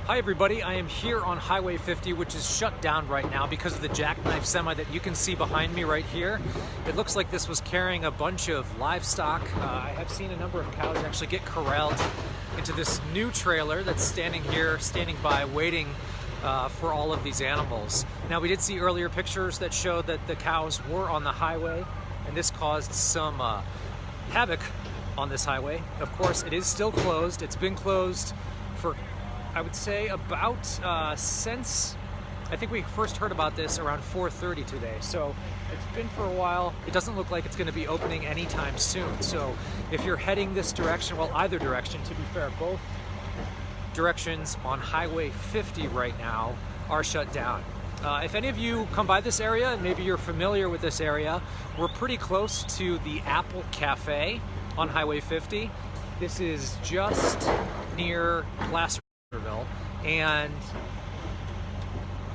Hi everybody, I am here on Highway 50, which is shut down right now because of the jackknife semi that you can see behind me right here. It looks like this was carrying a bunch of livestock. I have seen a number of cows actually get corralled into this new trailer that's standing by, waiting for all of these animals. Now, we did see earlier pictures that showed that the cows were on the highway, and this caused some havoc on this highway. Of course, it is still closed. It's been closed for, I would say, about since I think we first heard about this around 4:30 today. So it's been for a while. It doesn't look like it's going to be opening anytime soon. So if you're heading this direction, well, either direction, to be fair, both directions on Highway 50 right now are shut down. If any of you come by this area, and maybe you're familiar with this area, we're pretty close to the Apple Cafe on Highway 50. This is just near Placerville, and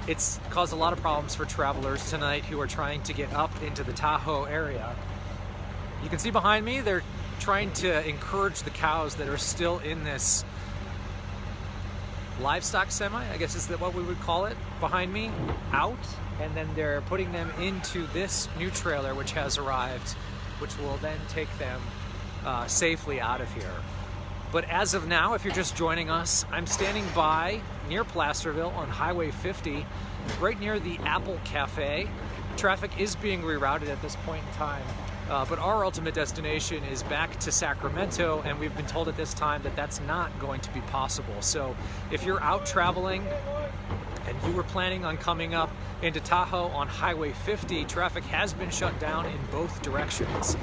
it's caused a lot of problems for travelers tonight who are trying to get up into the Tahoe area. You can see behind me, they're trying to encourage the cows that are still in this livestock semi, I guess is that what we would call it, behind me, out, and then they're putting them into this new trailer which has arrived, which will then take them safely out of here. But as of now, if you're just joining us, I'm standing by near Placerville on Highway 50, right near the Apple Cafe. Traffic is being rerouted at this point in time, but our ultimate destination is back to Sacramento, and we've been told at this time that that's not going to be possible. So if you're out traveling and you were planning on coming up into Tahoe on Highway 50, traffic has been shut down in both directions.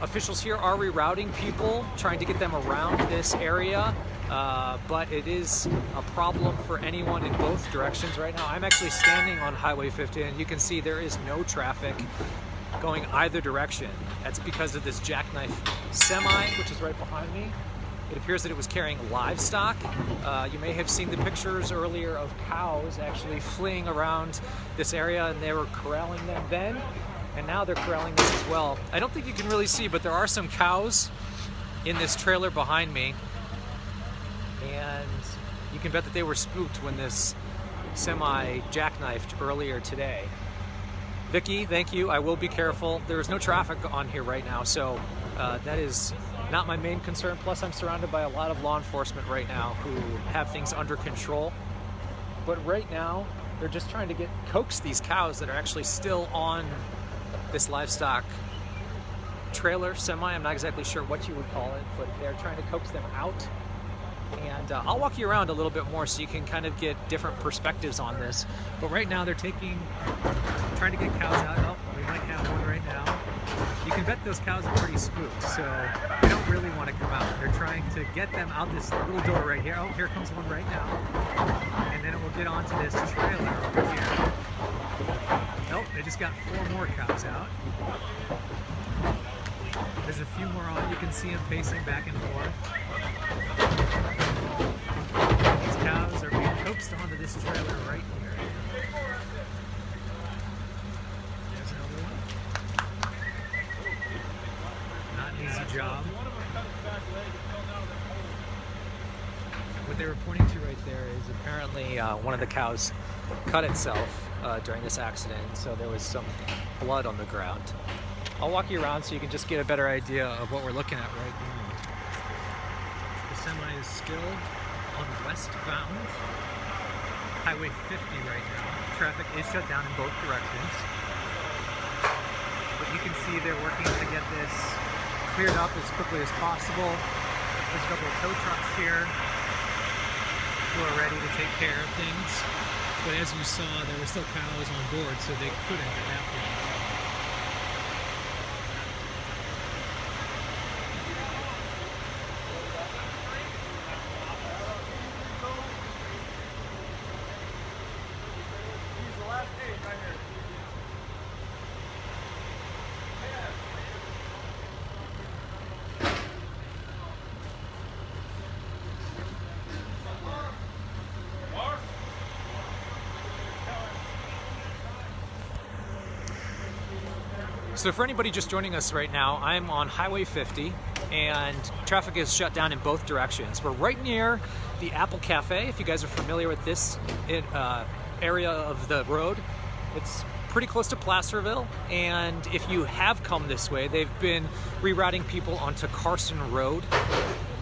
Officials here are rerouting people, trying to get them around this area, but it is a problem for anyone in both directions right now. I'm actually standing on Highway 50, and you can see there is no traffic going either direction. That's because of this jackknife semi, which is right behind me. It appears that it was carrying livestock. You may have seen the pictures earlier of cows actually fleeing around this area, and they were corralling them then, and now they're corralling this as well. I don't think you can really see, but there are some cows in this trailer behind me, and you can bet that they were spooked when this semi jackknifed earlier today. Vicky, thank you. I will be careful. There is no traffic on here right now, so that is not my main concern. Plus, I'm surrounded by a lot of law enforcement right now who have things under control. But right now, they're just trying to coax these cows that are actually still on this livestock trailer, semi. I'm not exactly sure what you would call it, but they're trying to coax them out. And I'll walk you around a little bit more so you can kind of get different perspectives on this. But right now they're trying to get cows out. Oh, we might have one right now. You can bet those cows are pretty spooked, so they don't really want to come out. They're trying to get them out this little door right here. Oh, here comes one right now. And then it will get onto this trailer over here. Nope, they just got 4 more cows out. There's a few more on. You can see them pacing back and forth. These cows are being coaxed onto this trailer right here. There's another one. Not an easy job. What they were pointing to right there is apparently one of the cows cut itself during this accident, so there was some blood on the ground. I'll walk you around so you can just get a better idea of what we're looking at right now. The semi is still on westbound Highway 50 right now. Traffic is shut down in both directions. But you can see they're working to get this cleared up as quickly as possible. There's a couple of tow trucks here who are ready to take care of things. But as you saw, there were still cows on board, so they couldn't at that point. So for anybody just joining us right now, I'm on Highway 50 and traffic is shut down in both directions. We're right near the Apple Cafe, if you guys are familiar with this area of the road. It's pretty close to Placerville, and if you have come this way, they've been rerouting people onto Carson Road,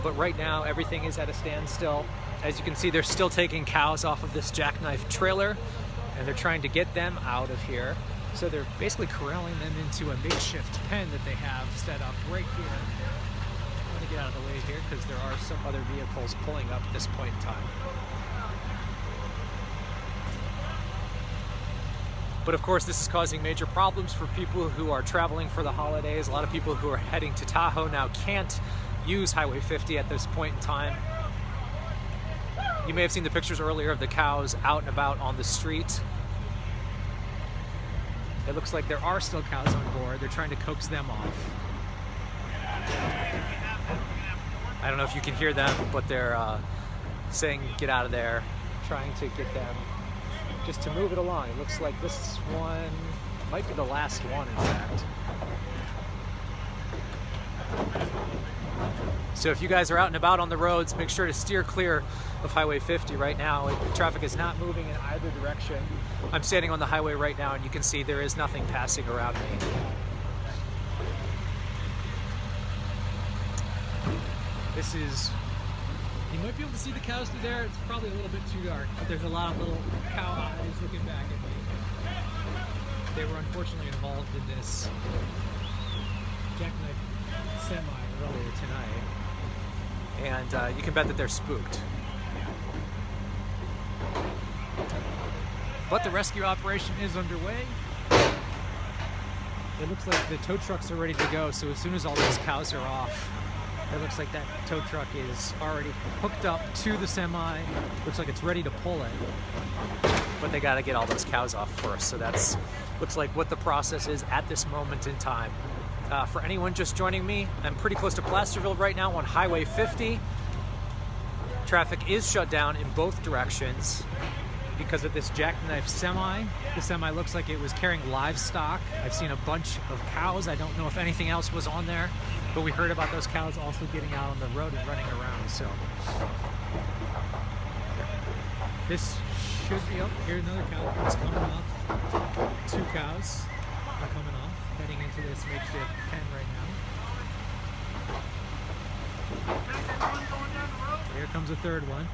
but right now everything is at a standstill. As you can see, they're still taking cows off of this jackknife trailer, and they're trying to get them out of here. So they're basically corralling them into a makeshift pen that they have set up right here. I'm going to get out of the way here because there are some other vehicles pulling up at this point in time. But of course, this is causing major problems for people who are traveling for the holidays. A lot of people who are heading to Tahoe now can't use Highway 50 at this point in time. You may have seen the pictures earlier of the cows out and about on the street. It looks like there are still cows on board. They're trying to coax them off. I don't know if you can hear them, but they're saying get out of there, trying to get them just to move it along. It looks like this one might be the last one, in fact. So if you guys are out and about on the roads, make sure to steer clear of Highway 50 right now. The traffic is not moving in either direction. I'm standing on the highway right now, and you can see there is nothing passing around me. This is, you might be able to see the cows through there. It's probably a little bit too dark, but there's a lot of little cow eyes looking back at me. They were unfortunately involved in this jackknife semi earlier tonight, and you can bet that they're spooked. But the rescue operation is underway. It looks like the tow trucks are ready to go, so as soon as all these cows are off, it looks like that tow truck is already hooked up to the semi. Looks like it's ready to pull it, but they got to get all those cows off first. So that's looks like what the process is at this moment in time. For anyone just joining me, I'm pretty close to Placerville right now on Highway 50. Traffic is shut down in both directions because of this jackknife semi. The semi looks like it was carrying livestock. I've seen a bunch of cows. I don't know if anything else was on there, but we heard about those cows also getting out on the road and running around. So this should be up. Here's another cow that's coming off. Two cows are coming off, heading into this makeshift pen right now. Here comes a third one.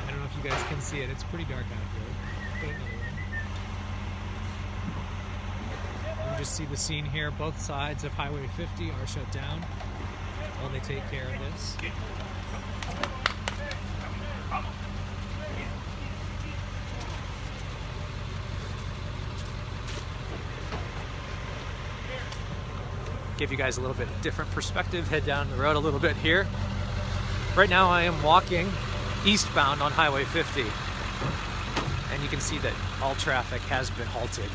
I don't know if you guys can see it. It's pretty dark out here. Another one. You just see the scene here. Both sides of Highway 50 are shut down while they take care of this. Give you guys a little bit different perspective. Head down the road a little bit here. Right now I am walking eastbound on Highway 50, and you can see that all traffic has been halted.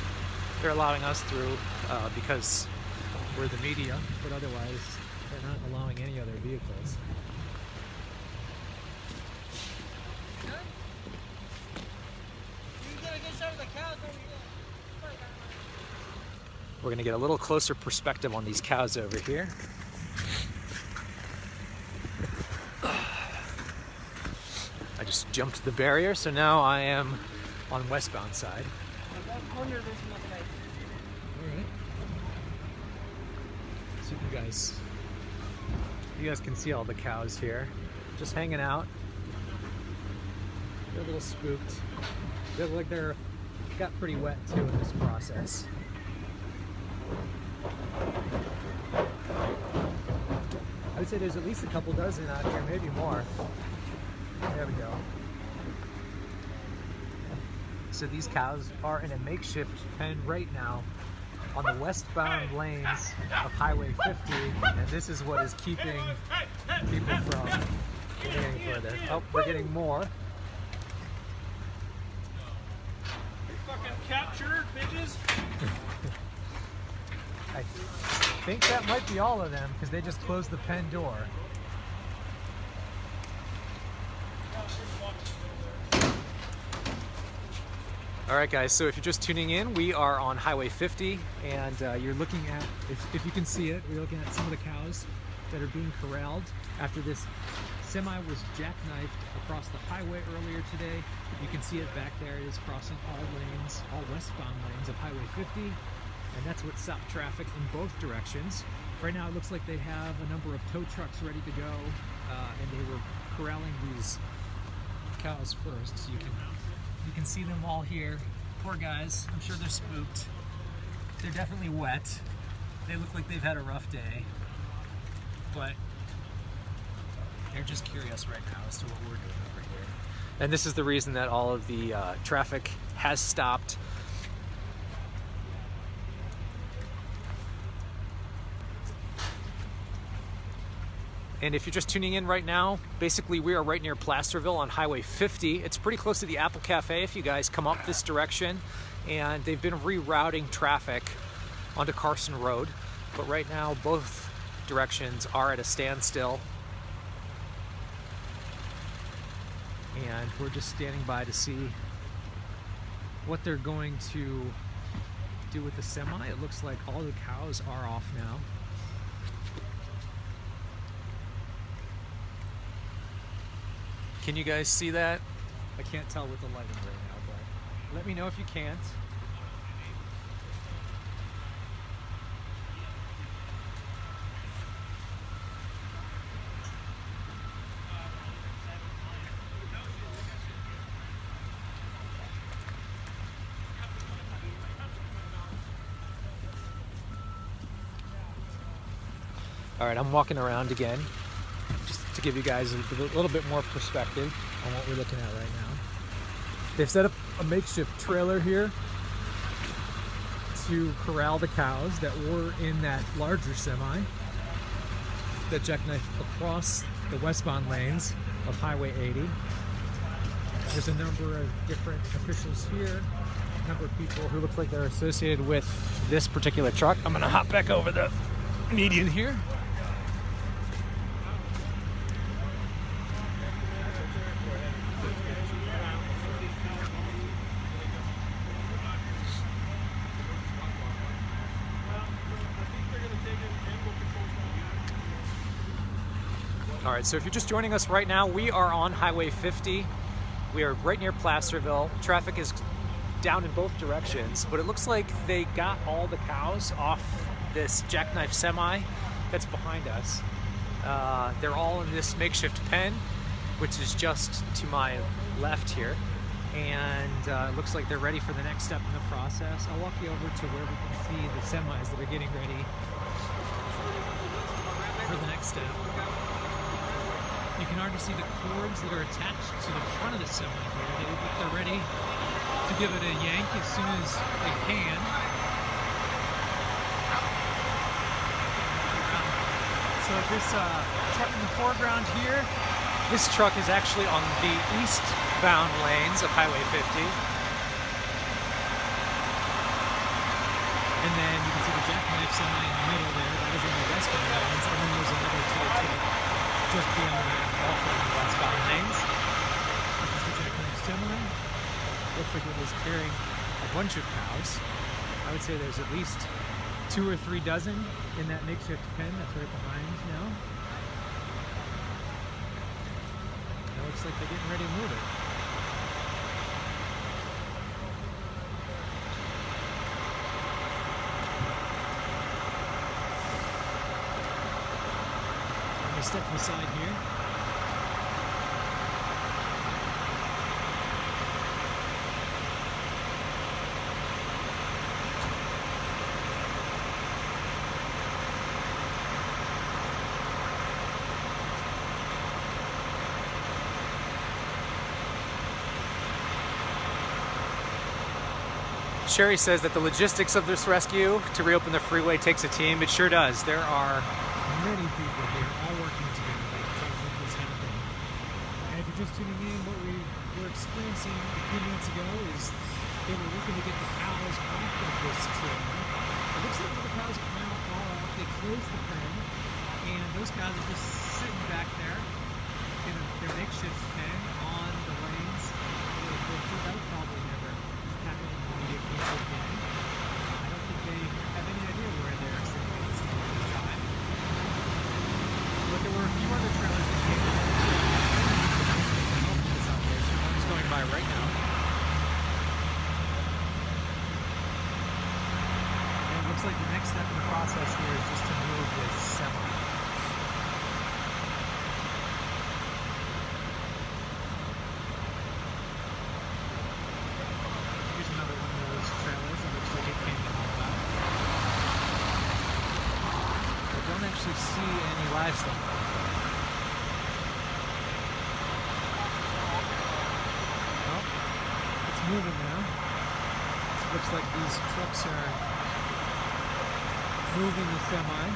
They're allowing us through because we're the media, but otherwise they're not allowing any other vehicles. We're going to get a little closer perspective on these cows over here. I just jumped the barrier, so now I am on westbound side. Alright. So you guys can see all the cows here, just hanging out. They're a little spooked. They look like they're got pretty wet too in this process. I would say there's at least a couple dozen out here, maybe more. There we go. So these cows are in a makeshift pen right now on the westbound lanes of Highway 50, and this is what is keeping people from getting any further. Oh, we're getting more. You fucking captured, bitches! I think that might be all of them because they just closed the pen door. All right, guys, so if you're just tuning in, we are on Highway 50, and you're looking at, if you can see it, we're looking at some of the cows that are being corralled after this semi was jackknifed across the highway earlier today. You can see it back there. It is crossing all lanes, all westbound lanes of Highway 50, and that's what stopped traffic in both directions. Right now, it looks like they have a number of tow trucks ready to go, and they were corralling these cows first, so you can see them all here. Poor guys, I'm sure they're spooked. They're definitely wet. They look like they've had a rough day, but they're just curious right now as to what we're doing over here. And this is the reason that all of the traffic has stopped. And if you're just tuning in right now, basically we are right near Placerville on Highway 50. It's pretty close to the Apple Cafe if you guys come up this direction. And they've been rerouting traffic onto Carson Road. But right now, both directions are at a standstill. And we're just standing by to see what they're going to do with the semi. It looks like all the cows are off now. Can you guys see that? I can't tell with the lighting right now, but let me know if you can't. All right, I'm walking around again, just to give you guys a little bit more perspective on what we're looking at right now. They've set up a makeshift trailer here to corral the cows that were in that larger semi that jackknifed across the westbound lanes of Highway 80. There's a number of different officials here, a number of people who looks like they're associated with this particular truck. I'm gonna hop back over the median here. All right, so if you're just joining us right now, we are on Highway 50. We are right near Placerville. Traffic is down in both directions, but it looks like they got all the cows off this jackknife semi that's behind us. They're all in this makeshift pen, which is just to my left here. And it looks like they're ready for the next step in the process. I'll walk you over to where we can see the semis that are getting ready for the next step. You can already see the cords that are attached to the front of the semi here. They look like they're ready to give it a yank as soon as they can. So this truck in the foreground here, this truck is actually on the eastbound lanes of Highway 50. And then you can see the jackknife semi in the middle there. That is on the westbound lanes. And then there's another tow truck just beyond that, also in the westbound lanes. This is the jackknife semi. Looks like it was carrying a bunch of cows. I would say there's at least 2 or 3 dozen in that makeshift pen that's right behind now. It looks like they're getting ready to move it. Step aside here. Sherry says that the logistics of this rescue to reopen the freeway takes a team. It sure does. There are many people here all working together to make this happen. And if you're just tuning in, what we were experiencing a few minutes ago is they were looking to get the cows off of this trailer. It looks like the cows are now all off. They closed the pen, and those cows are just sitting back there in their makeshift pen on the lanes. That'll probably never happen right now. And it looks like the next step in the process here is just to move this semi. Here's another one of those trailers. It looks like it came to help out. I don't actually see any livestock. Moving now. It looks like these trucks are moving the semi.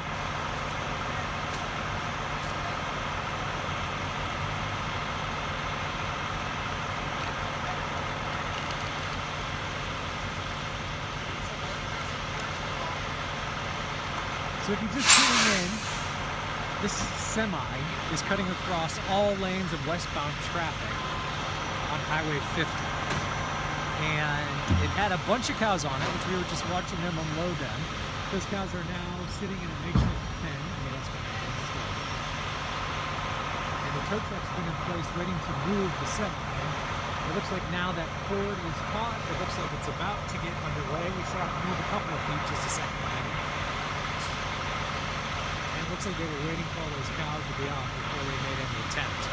So if you're just tuning in, this semi is cutting across all lanes of westbound traffic on Highway 50. And it had a bunch of cows on it, which we were just watching them unload them. Those cows are now sitting in a makeshift pen. That's what happens. And the tow truck's been in place waiting to move the semi. It looks like now that Ford is caught, it looks like it's about to get underway. We saw it move a couple of feet just a second ago. And it looks like they were waiting for all those cows to be off before they made any attempt.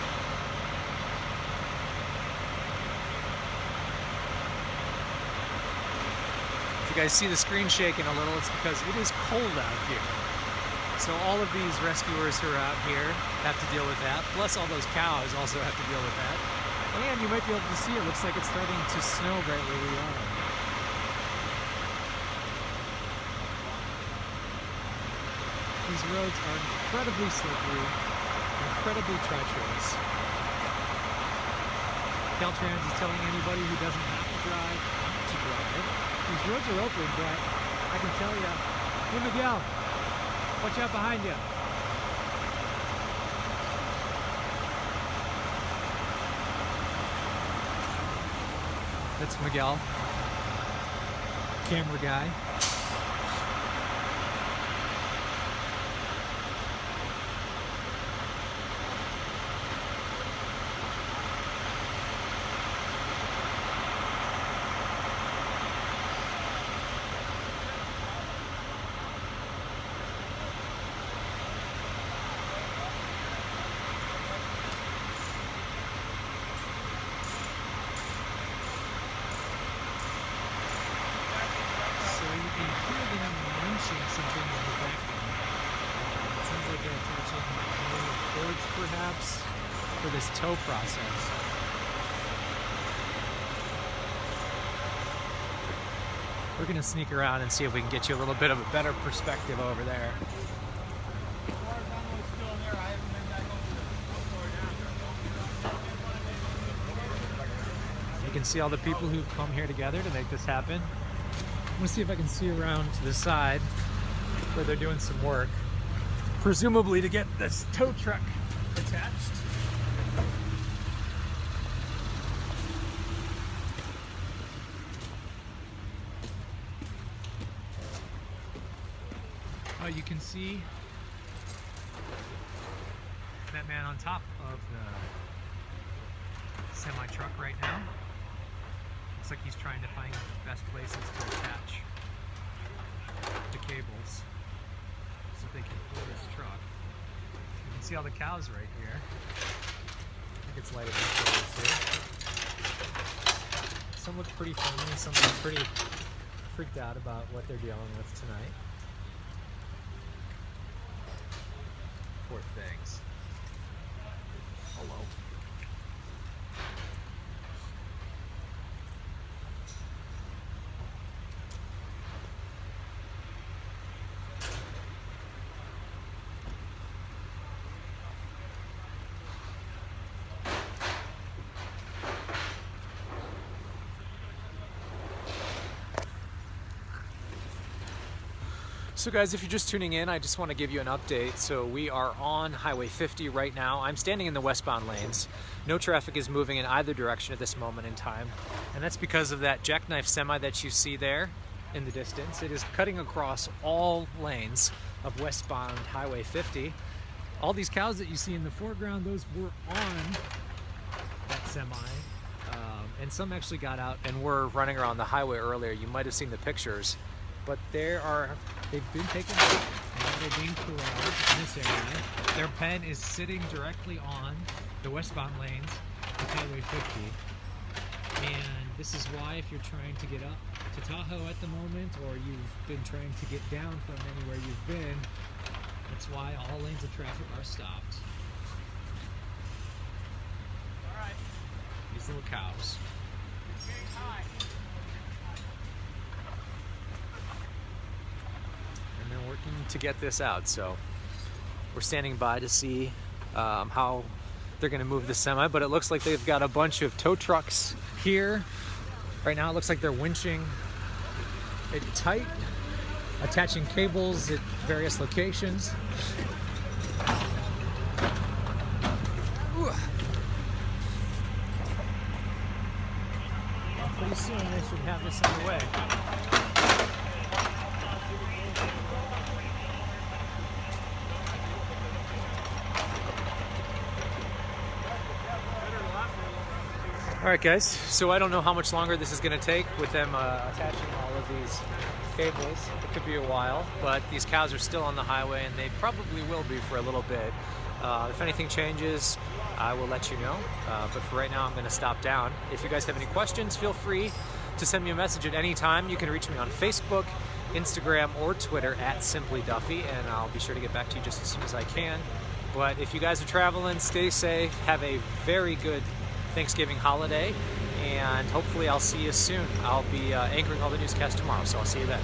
You guys see the screen shaking a little, it's because it is cold out here. So all of these rescuers who are out here have to deal with that, plus all those cows also have to deal with that. And you might be able to see it looks like it's starting to snow right where we are. These roads are incredibly slippery, incredibly treacherous. Caltrans is telling anybody who doesn't have to drive not to drive. These roads are open, but I can tell you, hey Miguel, watch out behind you. That's Miguel, camera guy. Something in the background. It sounds like they're attaching boards perhaps for this tow process. We're going to sneak around and see if we can get you a little bit of a better perspective over there. You can see all the people who've come here together to make this happen. I'm going to see if I can see around to the side where they're doing some work, presumably to get this tow truck attached. You can see that man on top of the semi-truck right now. Looks like he's trying to find the best places to attach the cables so they can pull this truck. You can see all the cows right here. I think it's light enough for this here. Some look pretty friendly, some look pretty freaked out about what they're dealing with tonight. Poor things. Hello. So guys, if you're just tuning in, I just want to give you an update. So we are on Highway 50 right now. I'm standing in the westbound lanes. No traffic is moving in either direction at this moment in time. And that's because of that jackknife semi that you see there in the distance. It is cutting across all lanes of westbound Highway 50. All these cows that you see in the foreground, those were on that semi and some actually got out and were running around the highway earlier. You might have seen the pictures, but they've been taken out and they're being corralled in this area. Their pen is sitting directly on the westbound lanes of Highway 50. And this is why, if you're trying to get up to Tahoe at the moment, or you've been trying to get down from anywhere you've been, that's why all lanes of traffic are stopped. All right. These little cows. It's getting high. And they're working to get this out, so we're standing by to see how they're going to move the semi, but it looks like they've got a bunch of tow trucks here. Right now it looks like they're winching it tight, attaching cables at various locations. Pretty soon they should have this underway. All right, guys, so I don't know how much longer this is going to take with them attaching all of these cables. It could be a while, but these cows are still on the highway, and they probably will be for a little bit. If anything changes, I will let you know, but for right now, I'm going to stop down. If you guys have any questions, feel free to send me a message at any time. You can reach me on Facebook, Instagram, or Twitter at Simply Duffy, and I'll be sure to get back to you just as soon as I can. But if you guys are traveling, stay safe, have a very good Thanksgiving holiday, and hopefully I'll see you soon. I'll be anchoring all the newscasts tomorrow, so I'll see you then.